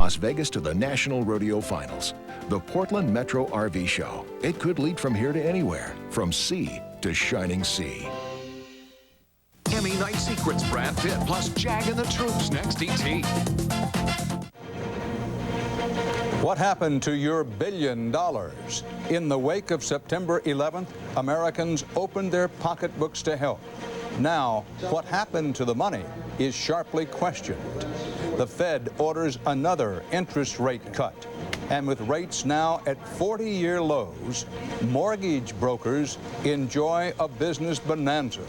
Las Vegas to the National Rodeo Finals. The Portland Metro RV Show. It could lead from here to anywhere, from sea to shining sea. Emmy Night Secrets, Brad Pitt, plus Jag and the Troops next, ET. What happened to your $1 billion? In the wake of September 11th, Americans opened their pocketbooks to help. Now, what happened to the money is sharply questioned. The Fed orders another interest rate cut. And with rates now at 40-year lows, mortgage brokers enjoy a business bonanza.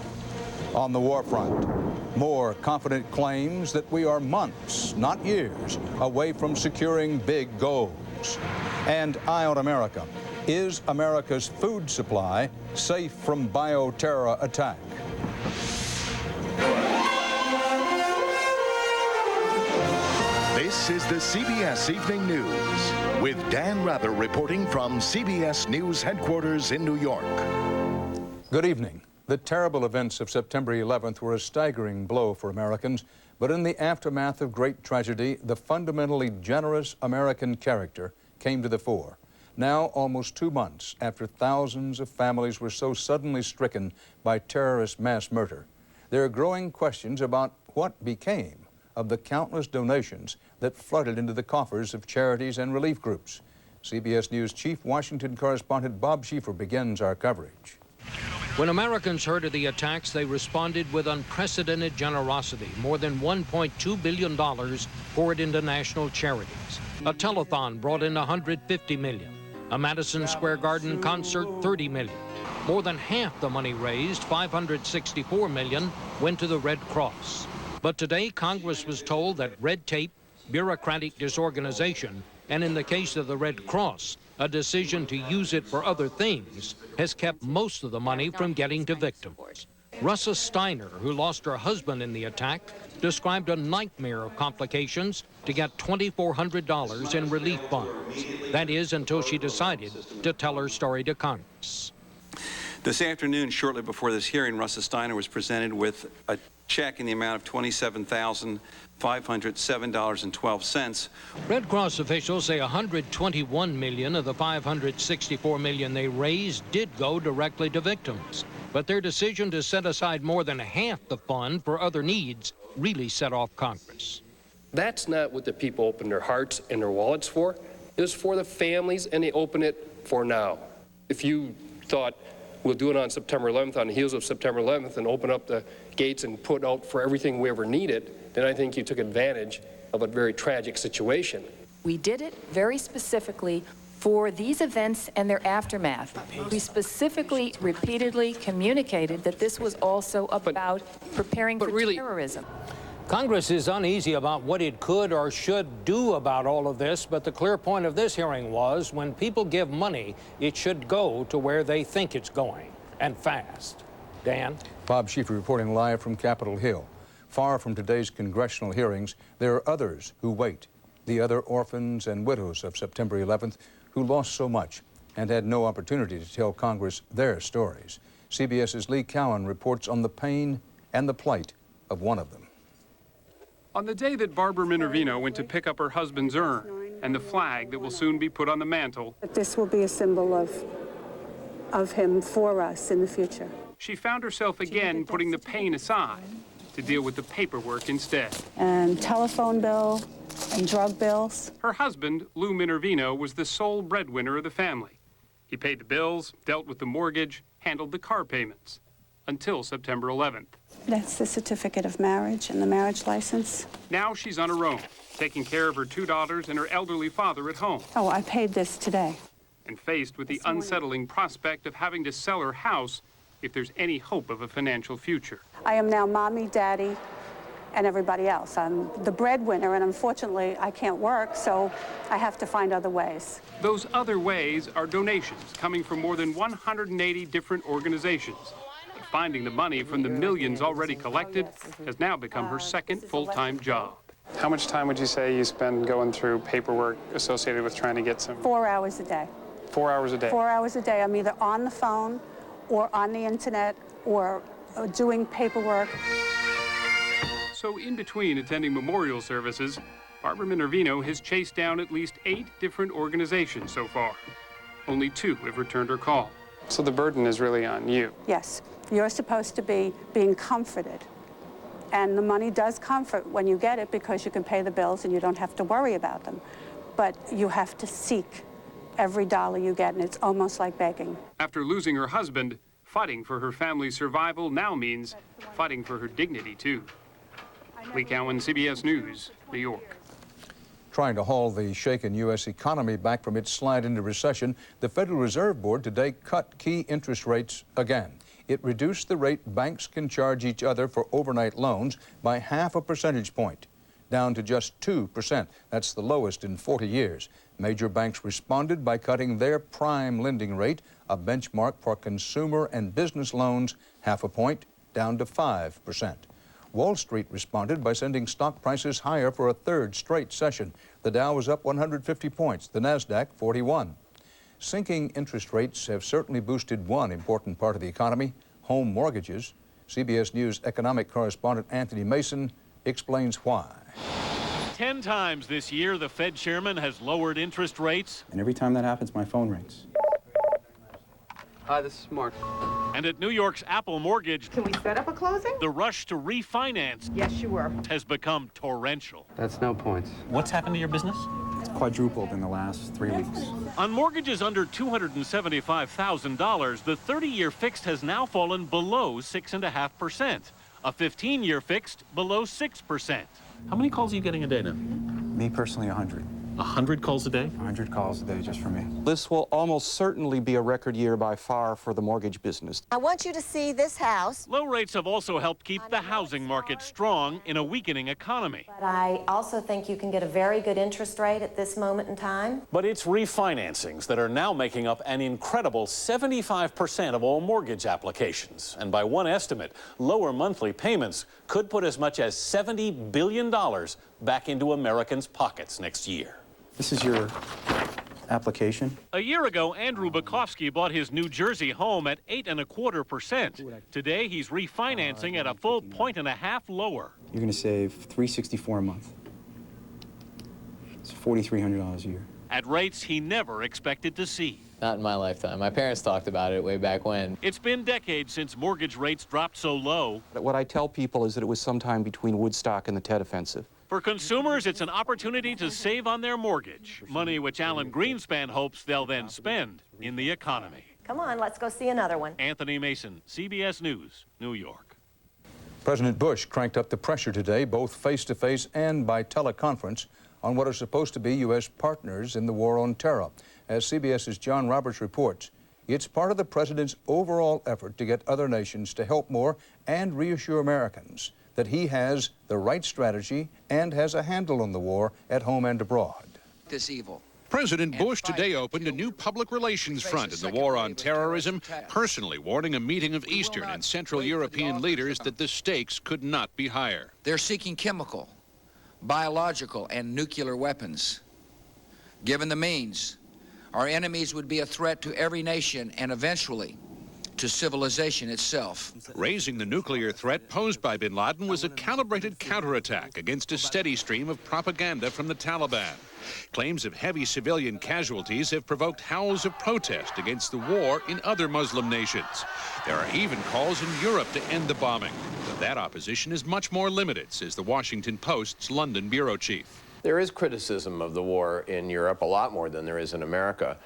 On the war front, more confident claims that we are months, not years, away from securing big goals. And Eye on America, is America's food supply safe from bioterror attack? This is the CBS Evening News with Dan Rather reporting from CBS News headquarters in New York. Good evening. The terrible events of September 11th were a staggering blow for Americans, but in the aftermath of great tragedy, the fundamentally generous American character came to the fore. Now, almost 2 months after thousands of families were so suddenly stricken by terrorist mass murder, there are growing questions about what became of the countless donations that flooded into the coffers of charities and relief groups. CBS News Chief Washington correspondent Bob Schieffer begins our coverage. When Americans heard of the attacks, they responded with unprecedented generosity. More than $1.2 billion poured into national charities. A telethon brought in $150 million. A Madison Square Garden concert, $30 million. More than half the money raised, $564 million, went to the Red Cross. But today, Congress was told that red tape, bureaucratic disorganization, and in the case of the Red Cross, a decision to use it for other things, has kept most of the money from getting to victims. Russa Steiner, who lost her husband in the attack, described a nightmare of complications to get $2,400 in relief funds. That is, until she decided to tell her story to Congress. This afternoon, shortly before this hearing, Russa Steiner was presented with a check in the amount of $27,507.12. Red Cross officials say $121 million of the $564 million they raised did go directly to victims. But their decision to set aside more than half the fund for other needs really set off Congress. That's not what the people opened their hearts and their wallets for. It was for the families, and they open it for now. If you thought we'll do it on September 11th, on the heels of September 11th, and open up the gates and put out for everything we ever needed, then I think you took advantage of a very tragic situation. We did it very specifically for these events and their aftermath. We specifically, repeatedly communicated that this was also about preparing for terrorism. Congress is uneasy about what it could or should do about all of this, but the clear point of this hearing was when people give money, it should go to where they think it's going, and fast. Dan? Bob Schieffer reporting live from Capitol Hill. Far from today's congressional hearings, there are others who wait. The other orphans and widows of September 11th who lost so much and had no opportunity to tell Congress their stories. CBS's Lee Cowan reports on the pain and the plight of one of them. On the day that Barbara Minervino went to pick up her husband's urn and the flag that will soon be put on the mantle, this will be a symbol of him for us in the future. She found herself again putting the pain aside to deal with the paperwork instead. And telephone bill and drug bills. Her husband, Lou Minervino, was the sole breadwinner of the family. He paid the bills, dealt with the mortgage, handled the car payments, until September 11th. That's the certificate of marriage and the marriage license. Now she's on her own, taking care of her 2 daughters and her elderly father at home. Oh, I paid this today. And faced with the unsettling prospect of having to sell her house if there's any hope of a financial future. I am now mommy, daddy, and everybody else. I'm the breadwinner, and unfortunately, I can't work, so I have to find other ways. Those other ways are donations coming from more than 180 different organizations. But finding the money from the millions already collected has now become her second full-time job. How much time would you say you spend going through paperwork associated with trying to get some? 4 hours a day. 4 hours a day? 4 hours a day. I'm either on the phone or on the internet or doing paperwork. So in between attending memorial services, Barbara Minervino has chased down at least 8 different organizations so far. Only 2 have returned her call. So the burden is really on you. Yes, you're supposed to be being comforted. And the money does comfort when you get it because you can pay the bills and you don't have to worry about them. But you have to seek every dollar you get, and it's almost like begging. After losing her husband, fighting for her family's survival now means fighting for her dignity, too. Lee Cowan, CBS News, New York. Trying to haul the shaken U.S. economy back from its slide into recession, the Federal Reserve Board today cut key interest rates again. It reduced the rate banks can charge each other for overnight loans by ½ percentage point, down to just 2%. That's the lowest in 40 years. Major banks responded by cutting their prime lending rate, a benchmark for consumer and business loans, ½ point, down to 5%. Wall Street responded by sending stock prices higher for a third straight session. The Dow was up 150 points, the Nasdaq 41. Sinking interest rates have certainly boosted one important part of the economy, home mortgages. CBS News economic correspondent Anthony Mason explains why. 10 times this year, the Fed chairman has lowered interest rates. And every time that happens, my phone rings. Hi, this is Mark. And at New York's Apple Mortgage, can we set up a closing? The rush to refinance, yes, you were, has become torrential. That's no points. What's happened to your business? It's quadrupled in the last 3 weeks. On mortgages under $275,000, the 30-year fixed has now fallen below 6.5%. A 15-year fixed below 6%. How many calls are you getting a day now? Me personally, 100. 100 calls a day? 100 calls a day just for me. This will almost certainly be a record year by far for the mortgage business. I want you to see this house. Low rates have also helped keep the housing market strong in a weakening economy. But I also think you can get a very good interest rate at this moment in time. But it's refinancings that are now making up an incredible 75% of all mortgage applications. And by one estimate, lower monthly payments could put as much as $70 billion back into Americans' pockets next year. This is your application. A year ago, Andrew Bukowski bought his New Jersey home at 8.25%. Today, he's refinancing at a full 1.5 lower. You're going to save $364 a month. It's $4,300 a year. At rates he never expected to see. Not in my lifetime. My parents talked about it way back when. It's been decades since mortgage rates dropped so low. What I tell people is that it was sometime between Woodstock and the Tet Offensive. For consumers, it's an opportunity to save on their mortgage, money which Alan Greenspan hopes they'll then spend in the economy. Come on, let's go see another one. Anthony Mason, CBS News, New York. President Bush cranked up the pressure today, both face-to-face and by teleconference, on what are supposed to be U.S. partners in the war on terror. As CBS's John Roberts reports, it's part of the president's overall effort to get other nations to help more and reassure Americans that he has the right strategy and has a handle on the war at home and abroad. This evil. President Bush today opened a new public relations front in the war on terrorism, personally warning a meeting of Eastern and Central European leaders that the stakes could not be higher. They're seeking chemical, biological, and nuclear weapons. Given the means, our enemies would be a threat to every nation and eventually to civilization itself. Raising the nuclear threat posed by bin Laden was a calibrated counterattack against a steady stream of propaganda from the Taliban. Claims of heavy civilian casualties have provoked howls of protest against the war in other Muslim nations. There are even calls in Europe to end the bombing, but that opposition is much more limited, says the Washington Post's London bureau chief. There is criticism of the war in Europe, a lot more than there is in America.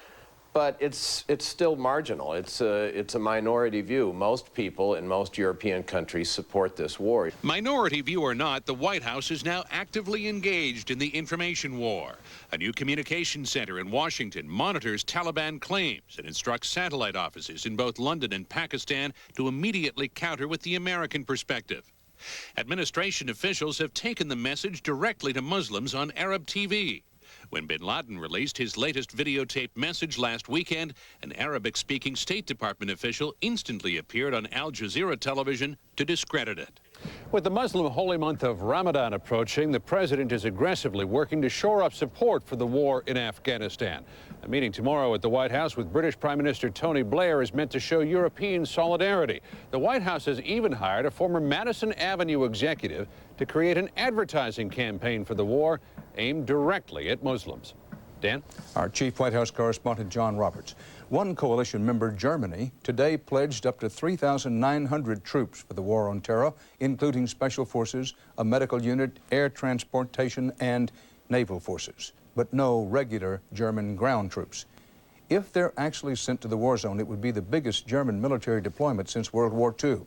But it's still marginal. It's a minority view. Most people in most European countries support this war. Minority view or not, the White House is now actively engaged in the information war. A new communications center in Washington monitors Taliban claims and instructs satellite offices in both London and Pakistan to immediately counter with the American perspective. Administration officials have taken the message directly to Muslims on Arab TV. When bin Laden released his latest videotaped message last weekend, an Arabic-speaking State Department official instantly appeared on Al Jazeera television to discredit it. With the Muslim holy month of Ramadan approaching, the president is aggressively working to shore up support for the war in Afghanistan. A meeting tomorrow at the White House with British Prime Minister Tony Blair is meant to show European solidarity. The White House has even hired a former Madison Avenue executive to create an advertising campaign for the war aimed directly at Muslims. Dan? Our chief White House correspondent, John Roberts. One coalition member, Germany, today pledged up to 3,900 troops for the war on terror, including special forces, a medical unit, air transportation, and naval forces, but no regular German ground troops. If they're actually sent to the war zone, it would be the biggest German military deployment since World War II.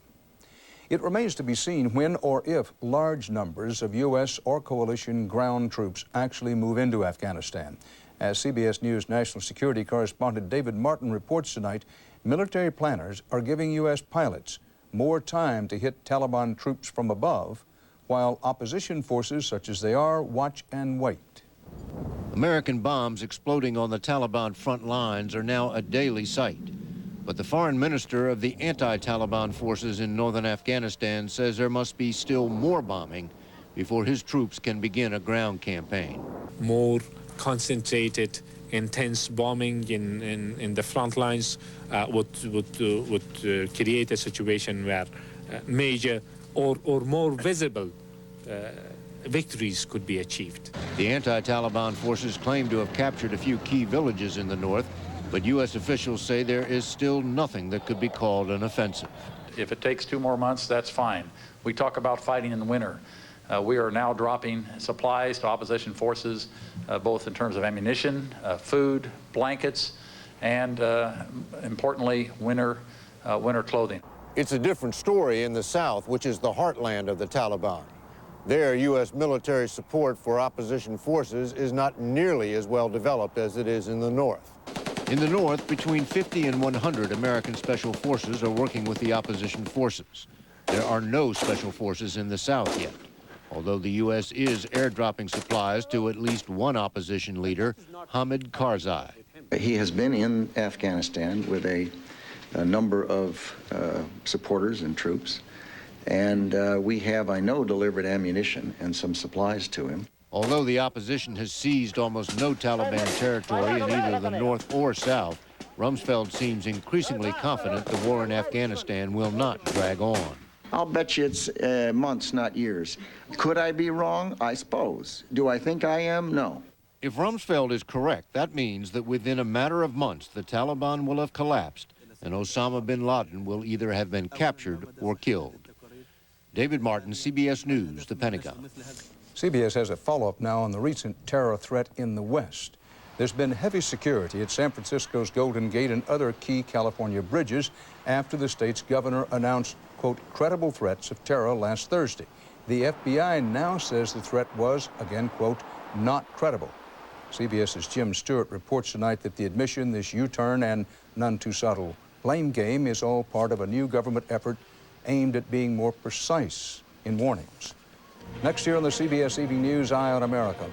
It remains to be seen when or if large numbers of U.S. or coalition ground troops actually move into Afghanistan. As CBS News national security correspondent David Martin reports tonight, military planners are giving U.S. pilots more time to hit Taliban troops from above, while opposition forces, such as they are, watch and wait. American bombs exploding on the Taliban front lines are now a daily sight. But the foreign minister of the anti-Taliban forces in northern Afghanistan says there must be still more bombing before his troops can begin a ground campaign. More concentrated, intense bombing in the front lines would create a situation where major or more visible victories could be achieved. The anti-Taliban forces claim to have captured a few key villages in the north, but U.S. officials say there is still nothing that could be called an offensive. If it takes 2 more months, that's fine. We talk about fighting in the winter. We are now dropping supplies to opposition forces, both in terms of ammunition, food, blankets, and importantly, winter clothing. It's a different story in the South, which is the heartland of the Taliban. There, U.S. military support for opposition forces is not nearly as well developed as it is in the North. In the north, between 50 and 100 American special forces are working with the opposition forces. There are no special forces in the south yet, although the U.S. is airdropping supplies to at least one opposition leader, Hamid Karzai. He has been in Afghanistan with a number of supporters and troops, and we have, I know, delivered ammunition and some supplies to him. Although the opposition has seized almost no Taliban territory in either the north or south, Rumsfeld seems increasingly confident the war in Afghanistan will not drag on. I'll bet you it's months, not years. Could I be wrong? I suppose. Do I think I am? No. If Rumsfeld is correct, that means that within a matter of months, the Taliban will have collapsed and Osama bin Laden will either have been captured or killed. David Martin, CBS News, the Pentagon. CBS has a follow-up now on the recent terror threat in the West. There's been heavy security at San Francisco's Golden Gate and other key California bridges after the state's governor announced, quote, credible threats of terror last Thursday. The FBI now says the threat was, again, quote, not credible. CBS's Jim Stewart reports tonight that the admission, this U-turn and none too subtle blame game is all part of a new government effort aimed at being more precise in warnings. Next year on the CBS Evening News, Eye on America.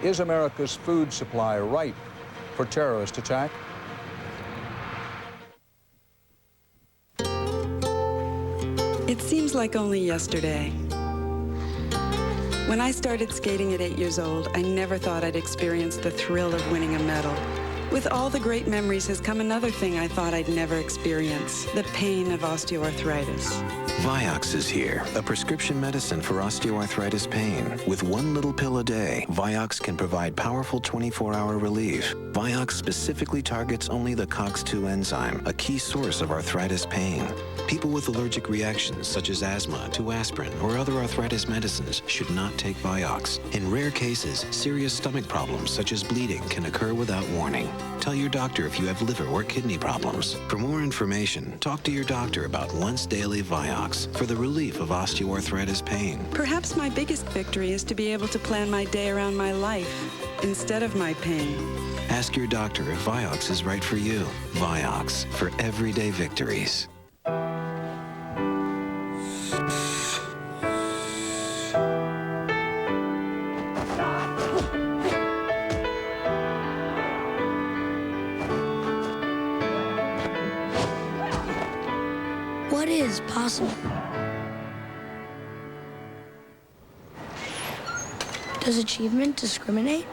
Is America's food supply ripe for terrorist attack? It seems like only yesterday. When I started skating at 8 years old, I never thought I'd experience the thrill of winning a medal. With all the great memories has come another thing I thought I'd never experience, the pain of osteoarthritis. Vioxx is here, a prescription medicine for osteoarthritis pain. With one little pill a day, Vioxx can provide powerful 24-hour relief. Vioxx specifically targets only the COX-2 enzyme, a key source of arthritis pain. People with allergic reactions, such as asthma, to aspirin or other arthritis medicines should not take Vioxx. In rare cases, serious stomach problems, such as bleeding, can occur without warning. Tell your doctor if you have liver or kidney problems. For more information, talk to your doctor about once daily Vioxx for the relief of osteoarthritis pain. Perhaps my biggest victory is to be able to plan my day around my life instead of my pain. Ask your doctor if Vioxx is right for you. Vioxx, for everyday victories. What is possible? Does achievement discriminate?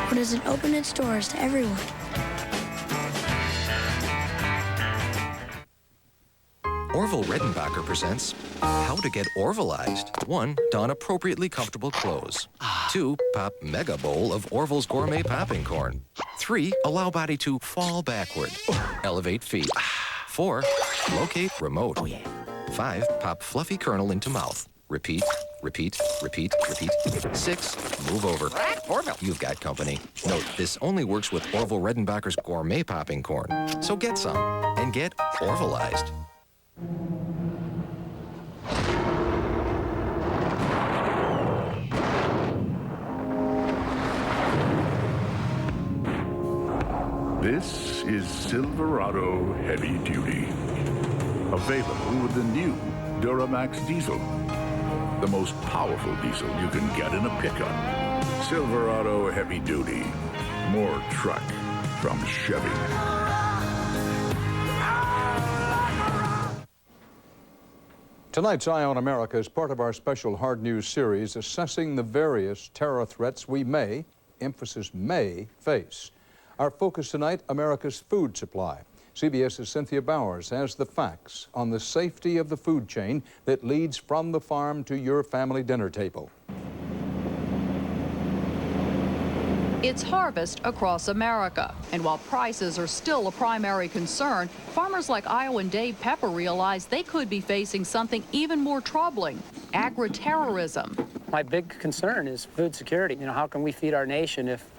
Or does it open its doors to everyone? Orville Redenbacher presents How to Get Orvilleized. 1. Don appropriately comfortable clothes. 2. Pop mega bowl of Orville's gourmet popping corn. 3. Allow body to fall backward. Elevate feet. 4. Locate remote. 5. Pop fluffy kernel into mouth. Repeat, repeat, repeat, repeat. 6. Move over. Orville. You've got company. Note, this only works with Orville Redenbacher's gourmet popping corn. So get some and get Orvilleized. This is Silverado Heavy Duty. Available with the new Duramax diesel. The most powerful diesel you can get in a pickup. Silverado Heavy Duty. More truck from Chevy. Tonight's Eye on America is part of our special hard news series assessing the various terror threats we may, emphasis may, face. Our focus tonight, America's food supply. CBS's Cynthia Bowers has the facts on the safety of the food chain that leads from the farm to your family dinner table. It's harvest across America, and while prices are still a primary concern, farmers like Iowan Dave Pepper realize they could be facing something even more troubling: agri-terrorism. My big concern is food security. You know, how can we feed our nation if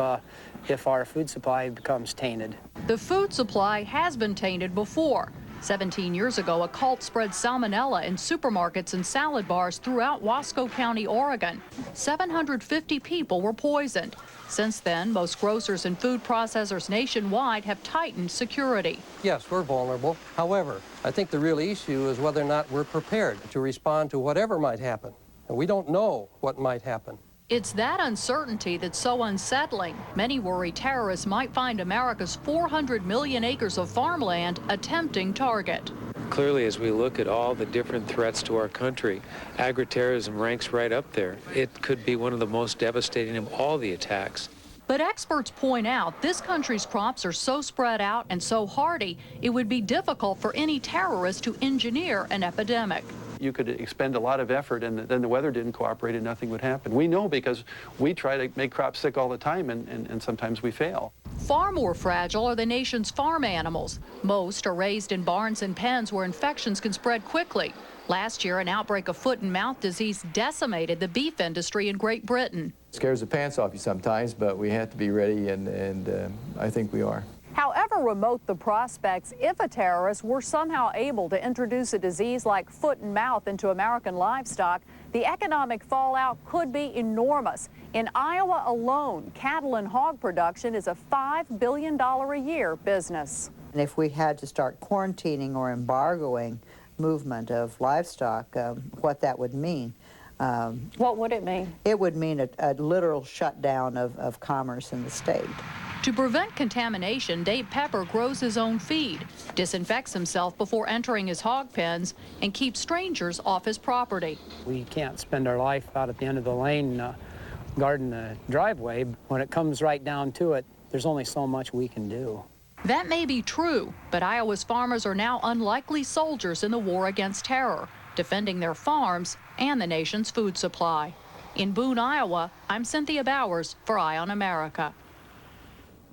our food supply becomes tainted? The food supply has been tainted before. 17 years ago, a cult spread salmonella in supermarkets and salad bars throughout Wasco County, Oregon. 750 people were poisoned. Since then, most grocers and food processors nationwide have tightened security. Yes, we're vulnerable. However, I think the real issue is whether or not we're prepared to respond to whatever might happen. And we don't know what might happen. It's that uncertainty that's so unsettling. Many worry terrorists might find America's 400 million acres of farmland a tempting target. Clearly, as we look at all the different threats to our country, agri-terrorism ranks right up there. It could be one of the most devastating of all the attacks. But experts point out this country's crops are so spread out and so hardy, it would be difficult for any terrorist to engineer an epidemic. You could expend a lot of effort and then the weather didn't cooperate and nothing would happen. We know because we try to make crops sick all the time and sometimes we fail. Far more fragile are the nation's farm animals. Most are raised in barns and pens where infections can spread quickly. Last year, an outbreak of foot and mouth disease decimated the beef industry in Great Britain. It scares the pants off you sometimes, but we have to be ready, and I think we are. However remote the prospects, if a terrorist were somehow able to introduce a disease like foot and mouth into American livestock, the economic fallout could be enormous. In Iowa alone, cattle and hog production is a $5 billion a year business. And if we had to start quarantining or embargoing movement of livestock, what that would mean. What would it mean? It would mean a literal shutdown of commerce in the state. To prevent contamination, Dave Pepper grows his own feed, disinfects himself before entering his hog pens, and keeps strangers off his property. We can't spend our life out at the end of the lane guarding the driveway. When it comes right down to it, there's only so much we can do. That may be true, but Iowa's farmers are now unlikely soldiers in the war against terror, defending their farms and the nation's food supply. In Boone, Iowa, I'm Cynthia Bowers for Eye on America.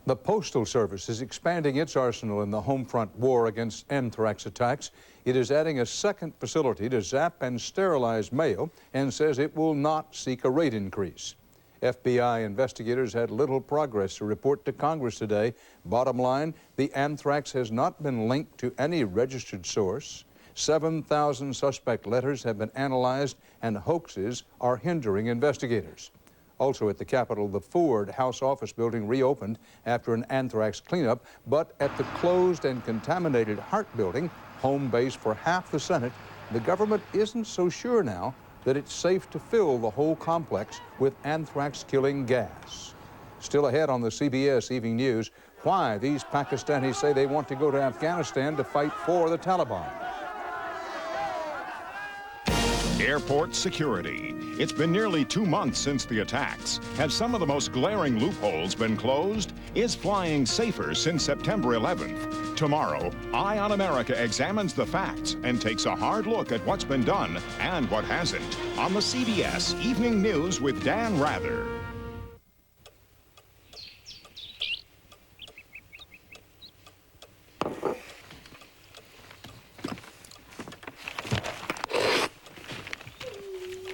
The Postal Service is expanding its arsenal in the home front war against anthrax attacks. It is adding a second facility to zap and sterilize mail and says it will not seek a rate increase. FBI investigators had little progress to report to Congress today. Bottom line, the anthrax has not been linked to any registered source. 7,000 suspect letters have been analyzed, and hoaxes are hindering investigators. Also at the Capitol, the Ford House Office building reopened after an anthrax cleanup, but at the closed and contaminated Hart building, home base for half the Senate, the government isn't so sure now that it's safe to fill the whole complex with anthrax-killing gas. Still ahead on the CBS Evening News, why these Pakistanis say they want to go to Afghanistan to fight for the Taliban. Airport security. It's been nearly 2 months since the attacks. Have some of the most glaring loopholes been closed? Is flying safer since September 11th? Tomorrow, Eye on America examines the facts and takes a hard look at what's been done and what hasn't on the CBS Evening News with Dan Rather.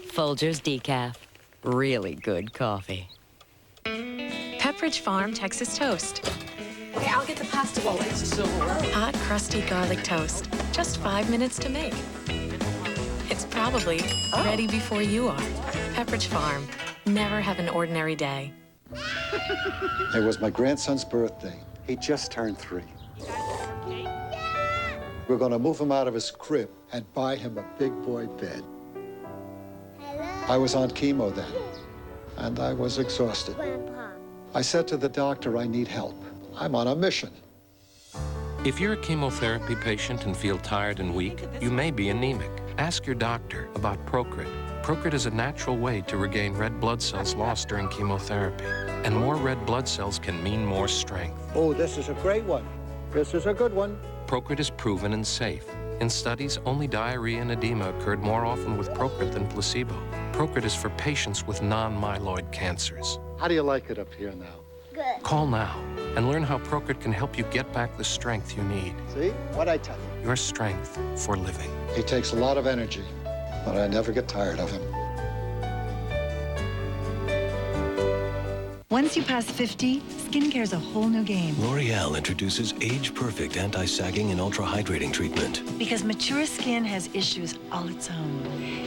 Folgers Decaf. Really good coffee. Pepperidge Farm Texas Toast. Okay, I'll get the pasta bowl. It's a silverware. Hot, crusty garlic toast. Just 5 minutes to make. It's probably ready before you are. Pepperidge Farm. Never have an ordinary day. It was my grandson's birthday. He just turned 3. We're going to move him out of his crib and buy him a big boy bed. I was on chemo then, and I was exhausted. Grandpa. I said to the doctor, I need help. I'm on a mission. If you're a chemotherapy patient and feel tired and weak, you may be anemic. Ask your doctor about Procrit. Procrit is a natural way to regain red blood cells lost during chemotherapy. And more red blood cells can mean more strength. Oh, this is a great one. This is a good one. Procrit is proven and safe. In studies, only diarrhea and edema occurred more often with Procrit than placebo. Procrit is for patients with non-myeloid cancers. How do you like it up here now? Good. Call now and learn how Procrit can help you get back the strength you need. See? What'd I tell you? Your strength for living. He takes a lot of energy, but I never get tired of him. Once you pass 50, skincare's a whole new game. L'Oreal introduces age-perfect anti-sagging and ultra-hydrating treatment. Because mature skin has issues all its own.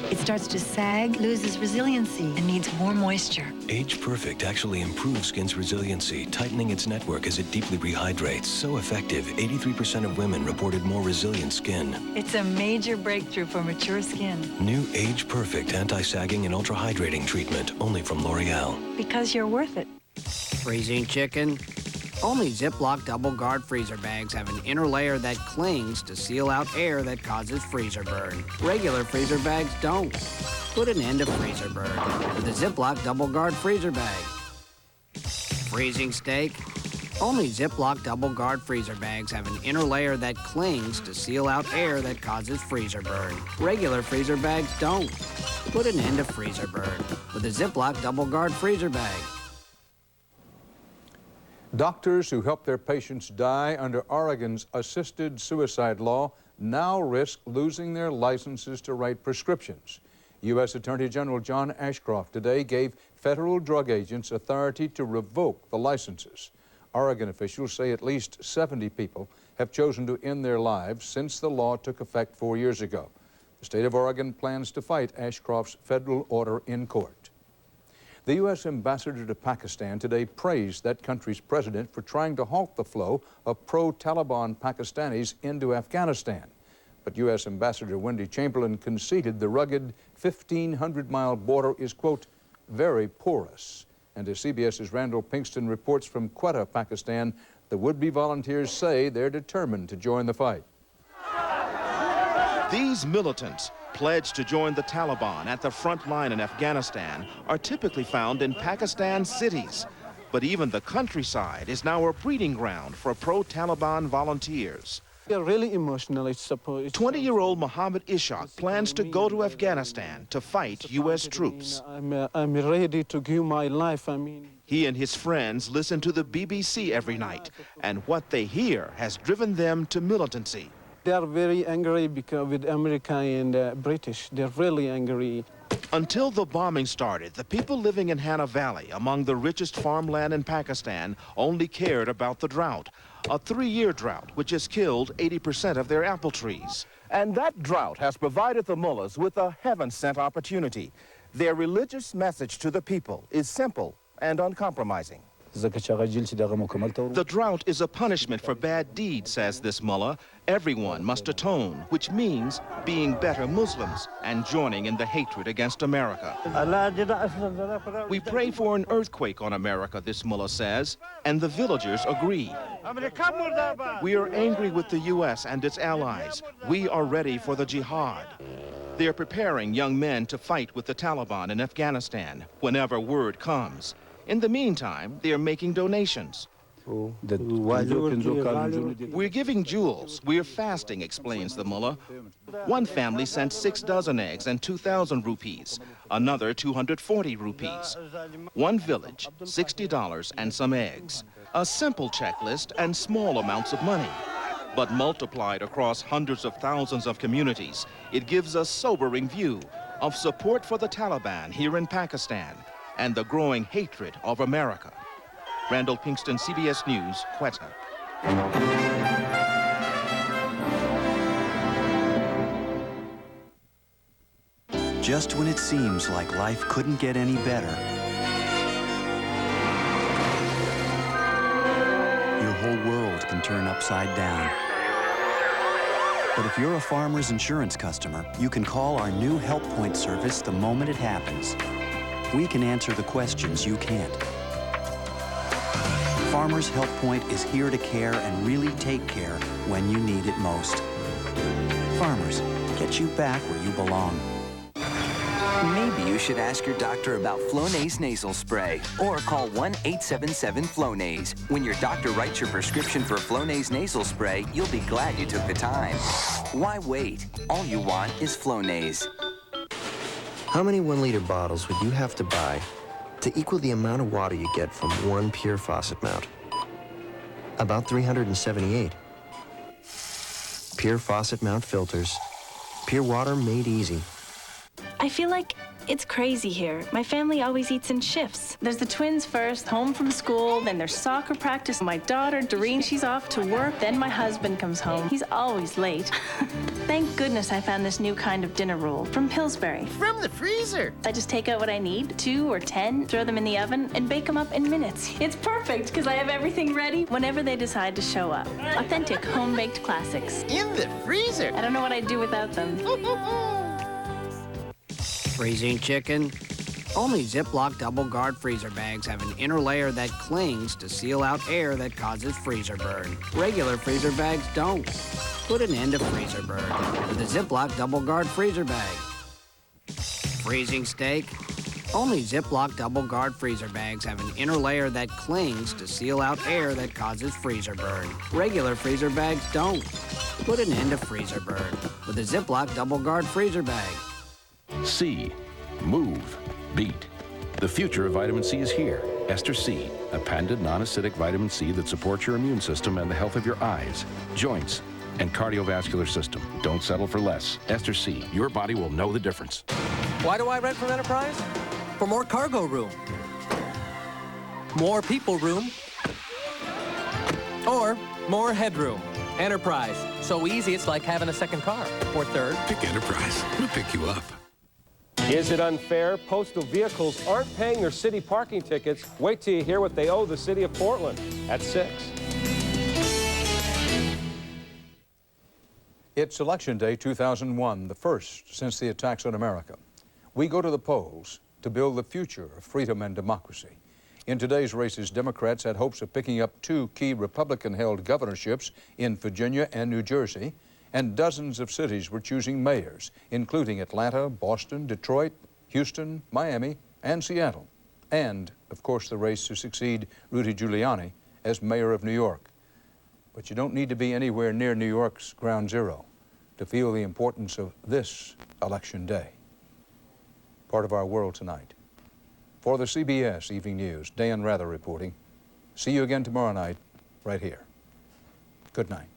It starts to sag, loses resiliency, and needs more moisture. Age-perfect actually improves skin's resiliency, tightening its network as it deeply rehydrates. So effective, 83% of women reported more resilient skin. It's a major breakthrough for mature skin. New age-perfect anti-sagging and ultra-hydrating treatment, only from L'Oreal. Because you're worth it. Freezing chicken? Only Ziploc double guard freezer bags have an inner layer that clings to seal out air that causes freezer burn. Regular freezer bags don't. Put an end to freezer burn with a Ziploc double guard freezer bag. Freezing steak? Only Ziploc double guard freezer bags have an inner layer that clings to seal out air that causes freezer burn. Regular freezer bags don't. Put an end to freezer burn with a Ziploc double guard freezer bag. Doctors who help their patients die under Oregon's assisted suicide law now risk losing their licenses to write prescriptions. U.S. Attorney General John Ashcroft today gave federal drug agents authority to revoke the licenses. Oregon officials say at least 70 people have chosen to end their lives since the law took effect 4 years ago. The state of Oregon plans to fight Ashcroft's federal order in court. The U.S. ambassador to Pakistan today praised that country's president for trying to halt the flow of pro-Taliban Pakistanis into Afghanistan. But U.S. Ambassador Wendy Chamberlain conceded the rugged 1,500-mile border is, quote, very porous. And as CBS's Randall Pinkston reports from Quetta, Pakistan, the would-be volunteers say they're determined to join the fight. These militants, pledged to join the Taliban at the front line in Afghanistan, are typically found in Pakistan cities. But even the countryside is now a breeding ground for pro-Taliban volunteers. They're really emotional, I suppose. 20-year-old Mohammed Ishaq plans to go to Afghanistan to fight U.S. troops. I'm ready to give my life, He and his friends listen to the BBC every night, and what they hear has driven them to militancy. They are very angry because with America and British. They're really angry. Until the bombing started, the people living in Hana Valley, among the richest farmland in Pakistan, only cared about the drought. A 3-year drought which has killed 80% of their apple trees. And that drought has provided the mullahs with a heaven-sent opportunity. Their religious message to the people is simple and uncompromising. The drought is a punishment for bad deeds, says this mullah. Everyone must atone, which means being better Muslims and joining in the hatred against America. We pray for an earthquake on America, this mullah says, and the villagers agree. We are angry with the U.S. and its allies. We are ready for the jihad. They're preparing young men to fight with the Taliban in Afghanistan whenever word comes. In the meantime, they're making donations. We're giving jewels. We're fasting, explains the mullah. One family sent 6 dozen eggs and 2,000 rupees. Another 240 rupees. One village, $60 and some eggs. A simple checklist and small amounts of money. But multiplied across hundreds of thousands of communities, it gives a sobering view of support for the Taliban here in Pakistan and the growing hatred of America. Randall Pinkston, CBS News, Quetta. Just when it seems like life couldn't get any better, your whole world can turn upside down. But if you're a Farmers Insurance customer, you can call our new Help Point service the moment it happens. We can answer the questions you can't. Farmers Help Point is here to care and really take care when you need it most. Farmers, get you back where you belong. Maybe you should ask your doctor about Flonase nasal spray or call 1-877-FLONASE. When your doctor writes your prescription for Flonase nasal spray, you'll be glad you took the time. Why wait? All you want is Flonase. How many 1-liter bottles would you have to buy to equal the amount of water you get from one pure faucet mount? About 378. Pure faucet mount filters. Pure water made easy. I feel like it's crazy here. My family always eats in shifts. There's the twins first, home from school, then there's soccer practice. My daughter, Doreen, she's off to work. Then my husband comes home. He's always late. Thank goodness I found this new kind of dinner roll from Pillsbury. From the freezer. I just take out what I need, 2 or 10, throw them in the oven, and bake them up in minutes. It's perfect because I have everything ready whenever they decide to show up. Authentic home-baked classics. In the freezer. I don't know what I'd do without them. Freezing chicken? Only Ziploc double guard freezer bags have an inner layer that clings to seal out air that causes freezer burn. Regular freezer bags don't. Put an end to freezer burn with a Ziploc double guard freezer bag. Freezing steak? Only Ziploc double guard freezer bags have an inner layer that clings to seal out air that causes freezer burn. Regular freezer bags don't. Put an end to freezer burn with a Ziploc double guard freezer bag. C. Move. Beat. The future of vitamin C is here. Ester C, a patented non-acidic vitamin C that supports your immune system and the health of your eyes, joints, and cardiovascular system. Don't settle for less. Ester C, your body will know the difference. Why do I rent from Enterprise? For more cargo room, more people room, or more headroom. Enterprise. So easy it's like having a second car. Or third. Pick Enterprise. We'll pick you up. Is it unfair? Postal vehicles aren't paying their city parking tickets. Wait till you hear what they owe the city of Portland at 6. It's Election Day 2001, the first since the attacks on America. We go to the polls to build the future of freedom and democracy. In today's races, Democrats had hopes of picking up 2 key Republican-held governorships in Virginia and New Jersey, and dozens of cities were choosing mayors, including Atlanta, Boston, Detroit, Houston, Miami, and Seattle. And, of course, the race to succeed Rudy Giuliani as mayor of New York. But you don't need to be anywhere near New York's ground zero to feel the importance of this election day. Part of our world tonight. For the CBS Evening News, Dan Rather reporting. See you again tomorrow night, right here. Good night.